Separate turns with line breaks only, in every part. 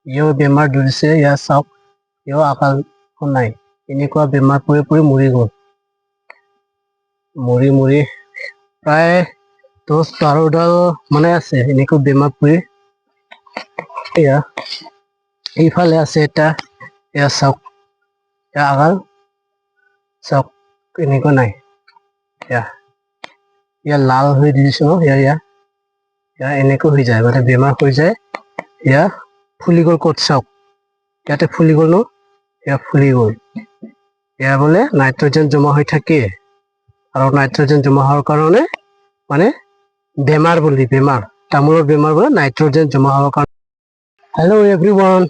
ইও বেমাৰ ধৰিছে, ইয়াৰ চাওক ইও আকাল নাই, এনেকুৱা বেমাৰ পৰি পৰি মৰি গ'ল, মৰি প্ৰায় 10-12ডাল মানে আছে এনেকুৱা বেমাৰ পৰি। এয়া এইফালে আছে এটা, এয়া চাওক এয়া আকাল চাওক এনেকুৱা নাই, এয়া লাল হৈ দিছো এয়া এনেকৈ হৈ যায়, মানে বেমাৰ হৈ যায়। এয়া ফুলি গ'ল, ক'ত চাওক ইয়াতে ফুলি গ'ল ন, এয়া ফুলি গ'ল। এয়া বোলে নাইট্ৰজেন জমা হৈ থাকে, আৰু নাইট্ৰজেন জমা হোৱাৰ কাৰণে মানে বেমাৰ বুলি, বেমাৰ তামোলৰ বেমাৰ বোলে নাইট্ৰজেন জমা হোৱাৰ কাৰণে। হেল্ল' এভৰিৱান,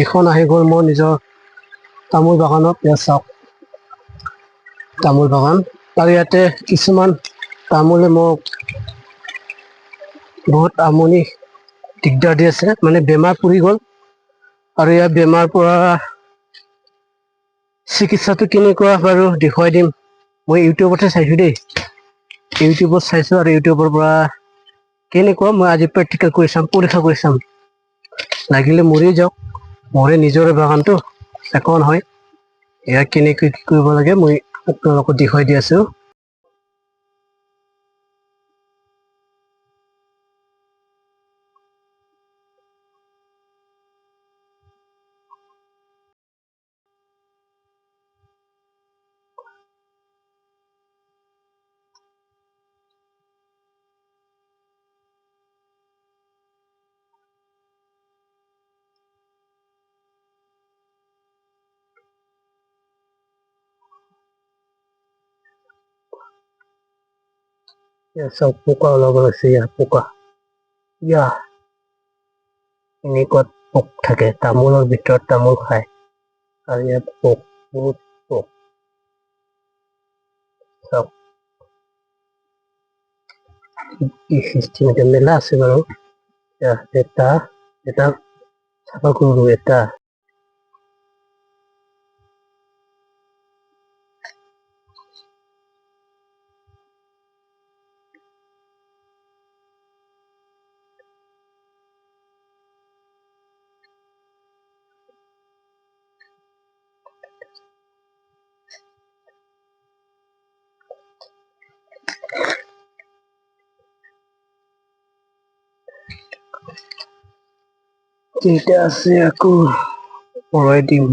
এইখন আহি গ'ল মোৰ নিজৰ তামোল বাগানত। ইয়াত চাওক তামোল বাগান, আৰু ইয়াতে কিছুমান তামোলে মোক বহুত আমনি দিগদাৰ দি আছে, মানে বেমাৰ পৰি গ'ল। আৰু ইয়াৰ বেমাৰ পৰা চিকিৎসাটো কেনেকুৱা বাৰু দেখুৱাই দিম। মই ইউটিউবতে চাইছোঁ দেই, ইউটিউবত চাইছোঁ, আৰু ইউটিউবৰ পৰা কেনেকুৱা মই আজি প্ৰেক্টিকেল কৰি চাম, পৰীক্ষা কৰি চাম। লাগিলে মৰি যাওক, মৰে নিজৰে বাগানটো একো নহয়। এয়া কেনেকৈ কি কৰিব লাগে মই আপোনালোকক দেখুৱাই দি আছোঁ। চব পোকা ওলাব আছে, পোকা এনেকুৱা পোক থাকে তামোলৰ ভিতৰত, তামোল খায়, আৰু ইয়াত পোক, বহুত পোক চব কি চিষ্টেম এতিয়া মেলা আছে বাৰু। এটা চাফা কৰোঁ, এটা তিনটা আছে, আকৌ মলাই দিম,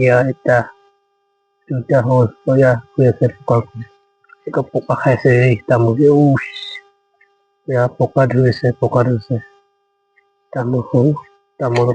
ইয়া এটা দুটা হ'ল, হৈ আছে পোকা, পোকা খাইছে এই তামোল, এয়া পোকা ধৰিছে তামোল হ'ল, তামোলত